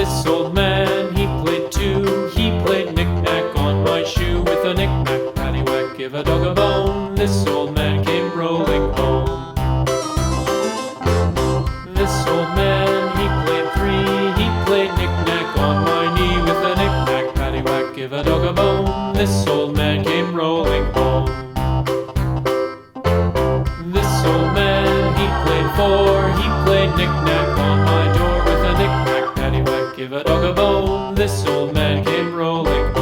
This old man, he played too. He played knick-knack on my shoe. With a knick-knack, paddywhack, give a dog a bone. This old man came rolling home. This old man, he played three. He played knick-knack on my knee. With a knick-knack, paddywhack, give a dog a bone. This old man came rolling home. This old man, he played four. He played knick-knack on my door. With a knick-knack, paddywhack, give a dog a bone. This old man came rolling home.